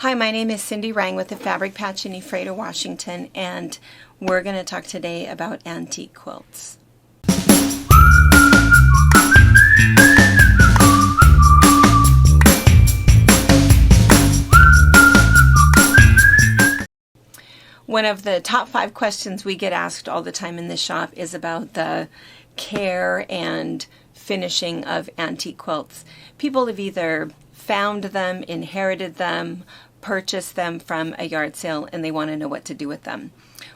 Hi, my name is Cindy Rang with the Fabric Patch in Ephrata, Washington, and we're going to talk today about antique quilts. One of the top 5 questions we get asked all the time in this shop is about the care and finishing of antique quilts. People have either found them, inherited them, purchased them from a yard sale, and they want to know what to do with them.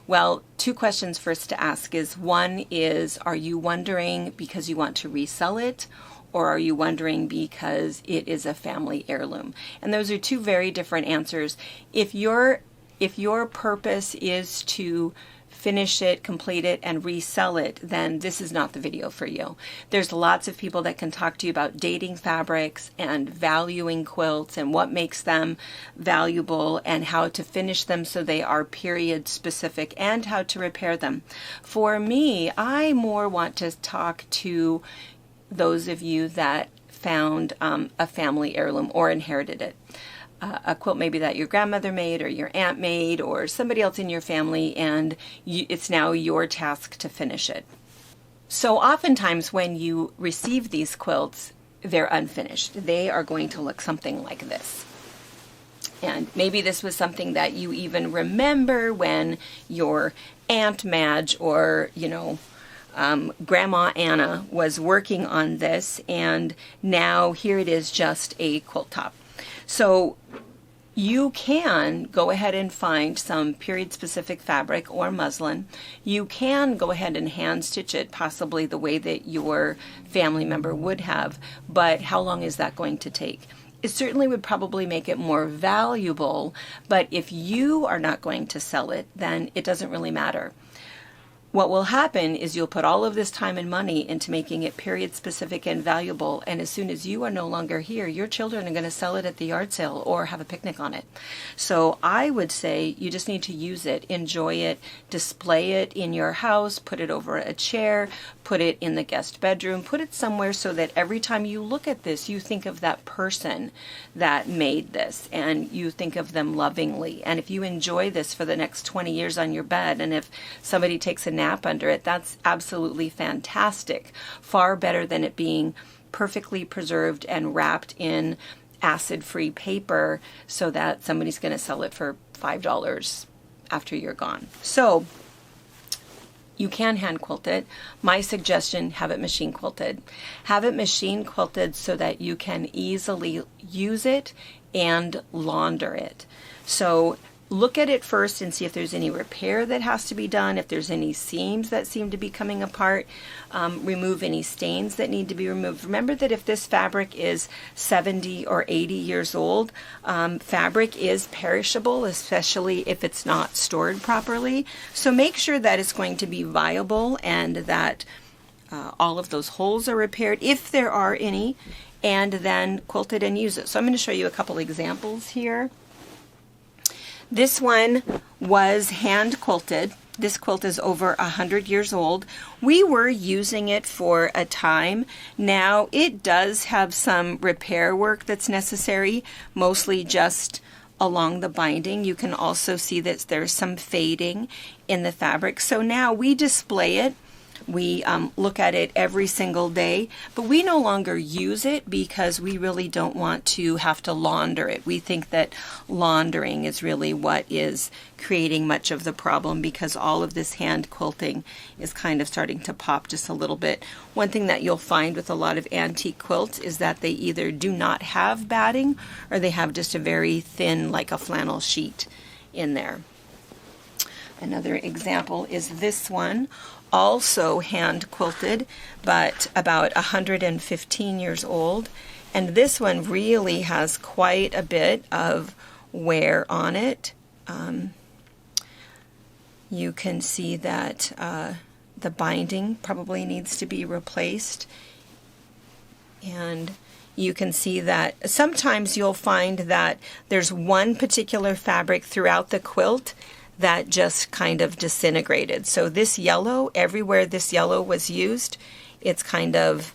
Well, 2 questions first to ask is, one is, are you wondering because you want to resell it, or are you wondering because it is a family heirloom? And those are 2 very different answers. If your purpose is to finish it, complete it, and resell it, then this is not the video for you. There's lots of people that can talk to you about dating fabrics and valuing quilts and what makes them valuable and how to finish them so they are period specific and how to repair them. For me, I more want to talk to those of you that found a family heirloom or inherited it. A quilt maybe that your grandmother made or your aunt made or somebody else in your family, and it's now your task to finish it. So oftentimes when you receive these quilts, they're unfinished. They are going to look something like this. And maybe this was something that you even remember when your Aunt Madge or, Grandma Anna was working on this, and now here it is, just a quilt top. So you can go ahead and find some period-specific fabric or muslin. You can go ahead and hand stitch it, possibly the way that your family member would have, but how long is that going to take? It certainly would probably make it more valuable, but if you are not going to sell it, then it doesn't really matter. What will happen is you'll put all of this time and money into making it period specific and valuable, and as soon as you are no longer here, your children are going to sell it at the yard sale or have a picnic on it. So I would say you just need to use it, enjoy it, display it in your house, put it over a chair, put it in the guest bedroom, put it somewhere so that every time you look at this, you think of that person that made this and you think of them lovingly. And if you enjoy this for the next 20 years on your bed, and if somebody takes a nap under it, that's absolutely fantastic. Far better than it being perfectly preserved and wrapped in acid-free paper so that somebody's going to sell it for $5 after you're gone. So you can hand quilt it. My suggestion, have it machine quilted. Have it machine quilted so that you can easily use it and launder it. So look at it first and see if there's any repair that has to be done, if there's any seams that seem to be coming apart, remove any stains that need to be removed. Remember that if this fabric is 70 or 80 years old, fabric is perishable, especially if it's not stored properly. So make sure that it's going to be viable and that all of those holes are repaired, if there are any, and then quilt it and use it. So I'm going to show you a couple examples here. This one was hand quilted. This quilt is over 100 years old. We were using it for a time. Now it does have some repair work that's necessary, mostly just along the binding. You can also see that there's some fading in the fabric. So now we display it. We look at it every single day, but we no longer use it because we really don't want to have to launder it. We think that laundering is really what is creating much of the problem, because all of this hand quilting is kind of starting to pop just a little bit. One thing that you'll find with a lot of antique quilts is that they either do not have batting or they have just a very thin, like a flannel sheet in there. Another example is this one. Also hand quilted, but about 115 years old. And this one really has quite a bit of wear on it. You can see that the binding probably needs to be replaced. And you can see that sometimes you'll find that there's one particular fabric throughout the quilt that just kind of disintegrated. So this yellow, everywhere this yellow was used, it's kind of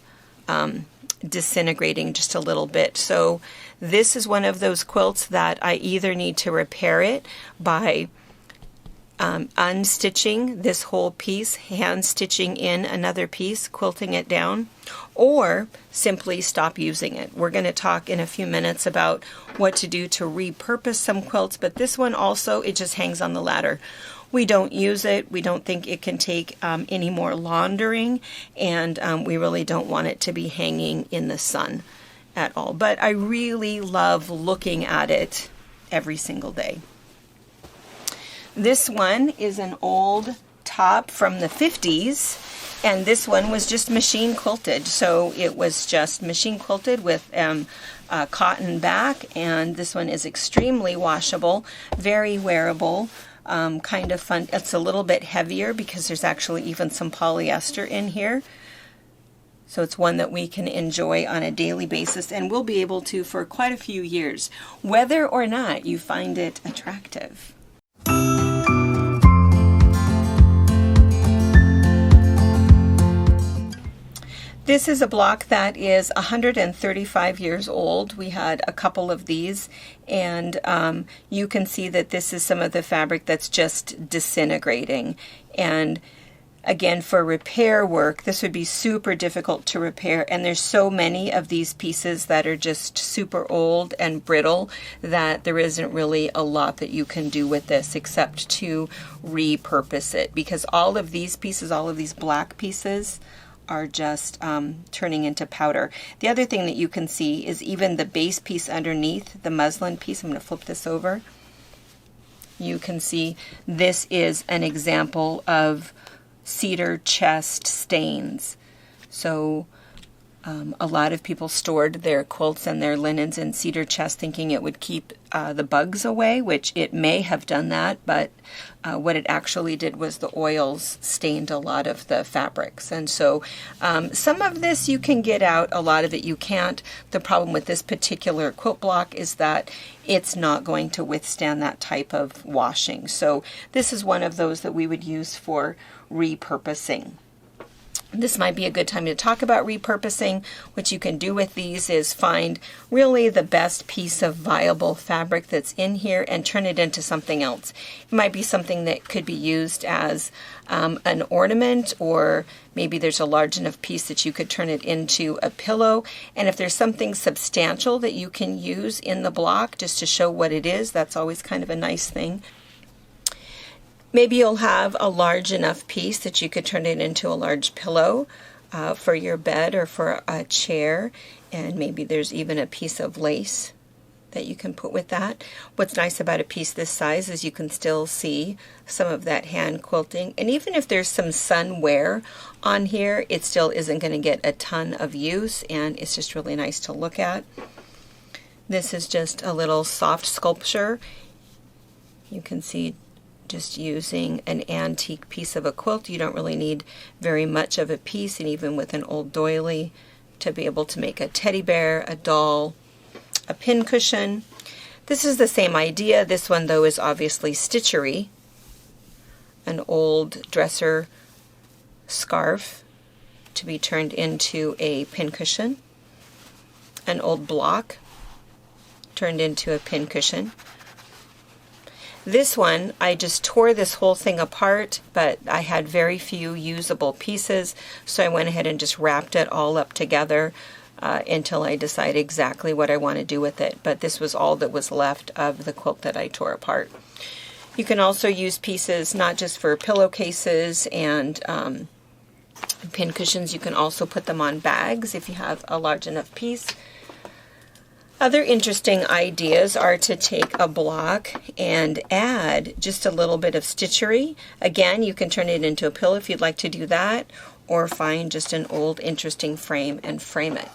disintegrating just a little bit. So this is one of those quilts that I either need to repair it by unstitching this whole piece, hand stitching in another piece, quilting it down, or simply stop using it. We're going to talk in a few minutes about what to do to repurpose some quilts, but this one also, it just hangs on the ladder. We don't use it. We don't think it can take any more laundering, and we really don't want it to be hanging in the sun at all. But I really love looking at it every single day. This one is an old top from the 50s, and this one was just machine quilted. So it was just machine quilted with a cotton back, and this one is extremely washable, very wearable, kind of fun. It's a little bit heavier because there's actually even some polyester in here. So it's one that we can enjoy on a daily basis, and we'll be able to for quite a few years, whether or not you find it attractive. This is a block that is 135 years old. We had a couple of these, and you can see that this is some of the fabric that's just disintegrating. And again, for repair work, this would be super difficult to repair, and there's so many of these pieces that are just super old and brittle that there isn't really a lot that you can do with this except to repurpose it, because all of these pieces, all of these black pieces, are just turning into powder. The other thing that you can see is even the base piece underneath, the muslin piece. I'm going to flip this over. You can see this is an example of cedar chest stains. So a lot of people stored their quilts and their linens in cedar chest thinking it would keep the bugs away, which it may have done that, but what it actually did was the oils stained a lot of the fabrics. And so some of this you can get out, a lot of it you can't. The problem with this particular quilt block is that it's not going to withstand that type of washing. So this is one of those that we would use for repurposing. This might be a good time to talk about repurposing. What you can do with these is find really the best piece of viable fabric that's in here and turn it into something else. It might be something that could be used as an ornament, or maybe there's a large enough piece that you could turn it into a pillow. And if there's something substantial that you can use in the block just to show what it is, that's always kind of a nice thing. Maybe you'll have a large enough piece that you could turn it into a large pillow for your bed or for a chair, and maybe there's even a piece of lace that you can put with that. What's nice about a piece this size is you can still see some of that hand quilting, and even if there's some sun wear on here, it still isn't going to get a ton of use, and it's just really nice to look at. This is just a little soft sculpture. You can see just using an antique piece of a quilt. You don't really need very much of a piece, and even with an old doily, to be able to make a teddy bear, a doll, a pincushion. This is the same idea. This one though is obviously stitchery. An old dresser scarf to be turned into a pincushion. An old block turned into a pincushion. This one, I just tore this whole thing apart, but I had very few usable pieces, so I went ahead and just wrapped it all up together until I decide exactly what I want to do with it. But this was all that was left of the quilt that I tore apart. You can also use pieces not just for pillowcases and pincushions. You can also put them on bags if you have a large enough piece. Other interesting ideas are to take a block and add just a little bit of stitchery. Again, you can turn it into a pillow if you'd like to do that, or find just an old interesting frame and frame it.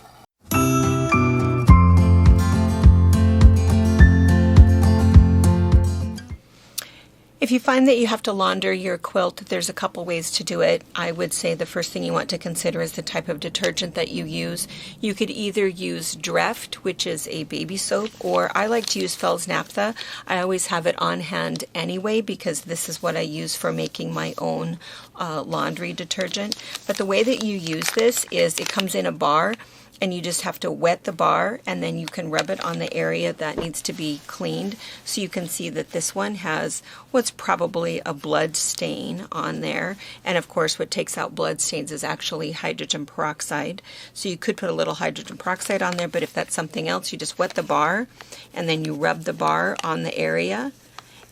If you find that you have to launder your quilt, there's a couple ways to do it. I would say the first thing you want to consider is the type of detergent that you use. You could either use Dreft, which is a baby soap, or I like to use Fels Naphtha. I always have it on hand anyway because this is what I use for making my own laundry detergent. But the way that you use this is it comes in a bar, and you just have to wet the bar, and then you can rub it on the area that needs to be cleaned. So you can see that this one has what's probably a blood stain on there. And of course, what takes out blood stains is actually hydrogen peroxide. So you could put a little hydrogen peroxide on there, but if that's something else, you just wet the bar and then you rub the bar on the area.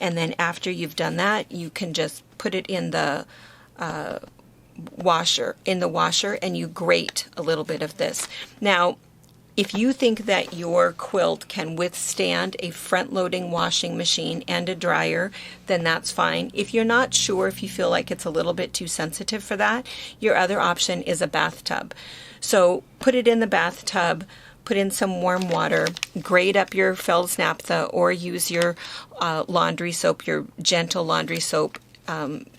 And then after you've done that, you can just put it in the washer, and you grate a little bit of this. Now, if you think that your quilt can withstand a front-loading washing machine and a dryer, then that's fine. If you're not sure, if you feel like it's a little bit too sensitive for that, your other option is a bathtub. So put it in the bathtub, put in some warm water, grate up your Feld's naphtha, or use your laundry soap, your gentle laundry soap.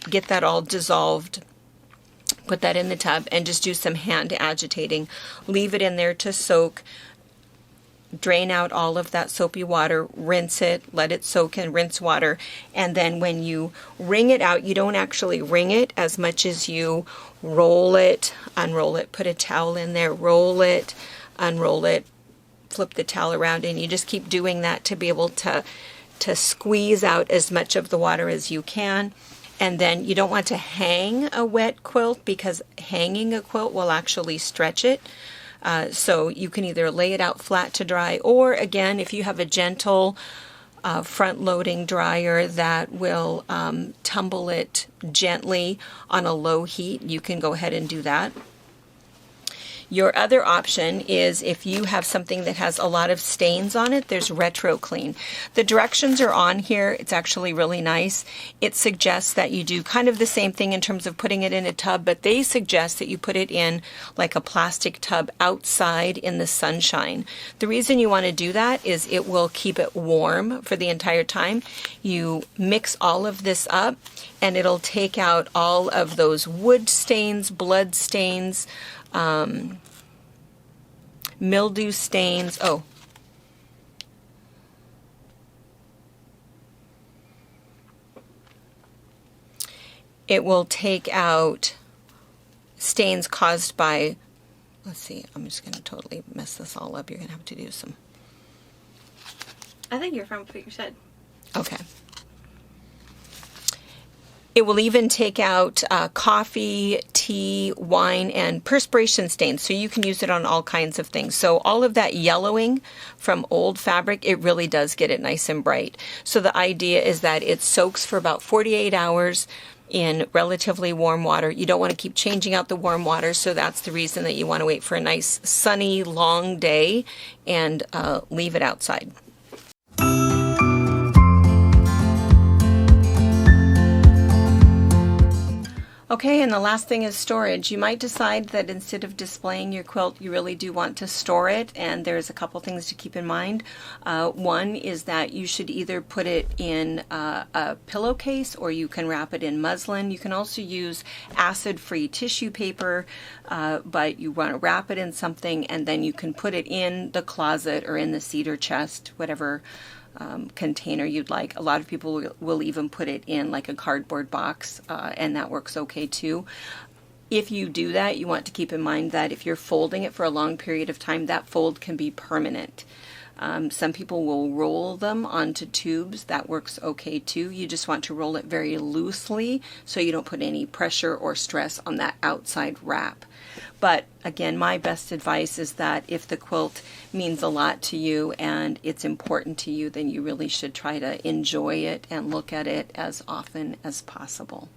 Get that all dissolved. Put that in the tub and just do some hand agitating. Leave it in there to soak. Drain out all of that soapy water, rinse it, let it soak in rinse water, and then when you wring it out, you don't actually wring it as much as you roll it, unroll it, put a towel in there, roll it, unroll it, flip the towel around, and you just keep doing that to be able to squeeze out as much of the water as you can. And then you don't want to hang a wet quilt, because hanging a quilt will actually stretch it. So you can either lay it out flat to dry, or again, if you have a gentle front-loading dryer that will tumble it gently on a low heat, you can go ahead and do that. Your other option is if you have something that has a lot of stains on it, there's Retro Clean. The directions are on here. It's actually really nice. It suggests that you do kind of the same thing in terms of putting it in a tub, but they suggest that you put it in like a plastic tub outside in the sunshine. The reason you want to do that is it will keep it warm for the entire time. You mix all of this up and it'll take out all of those wood stains, blood stains, mildew stains. Oh, it will take out stains caused by, let's see, I'm just going to totally mess this all up. You're going to have to do some. I think you're fine with what you said. Okay. It will even take out coffee, tea, wine, and perspiration stains. So you can use it on all kinds of things. So all of that yellowing from old fabric, it really does get it nice and bright. So the idea is that it soaks for about 48 hours in relatively warm water. You don't want to keep changing out the warm water, so that's the reason that you want to wait for a nice sunny, long day and leave it outside. Okay, and the last thing is storage. You might decide that instead of displaying your quilt, you really do want to store it, and there's a couple things to keep in mind. One is that you should either put it in a pillowcase, or you can wrap it in muslin. You can also use acid-free tissue paper, but you want to wrap it in something, and then you can put it in the closet or in the cedar chest, whatever container you'd like. A lot of people will even put it in like a cardboard box, and that works okay too. If you do that, you want to keep in mind that if you're folding it for a long period of time, that fold can be permanent. Some people will roll them onto tubes. That works okay too. You just want to roll it very loosely so you don't put any pressure or stress on that outside wrap. But again, my best advice is that if the quilt means a lot to you and it's important to you, then you really should try to enjoy it and look at it as often as possible.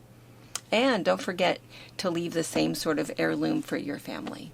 And don't forget to leave the same sort of heirloom for your family.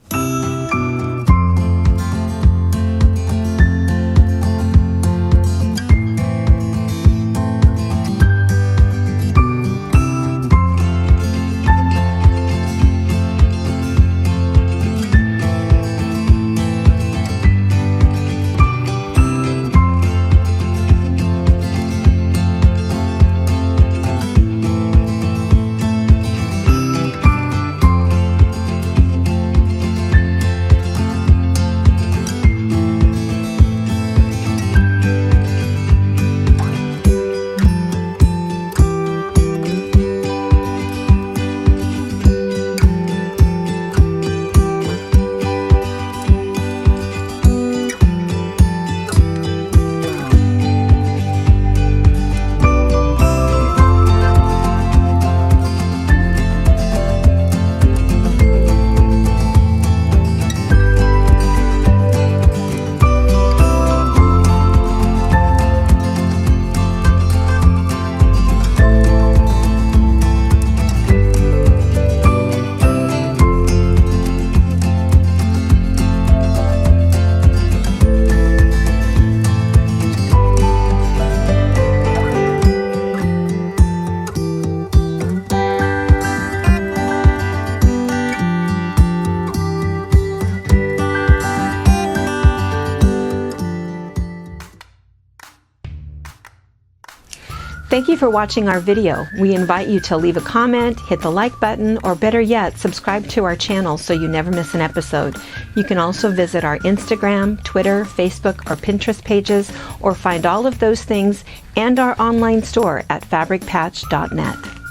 Thank you for watching our video. We invite you to leave a comment, hit the like button, or better yet, subscribe to our channel so you never miss an episode. You can also visit our Instagram, Twitter, Facebook, or Pinterest pages, or find all of those things and our online store at fabricpatch.net.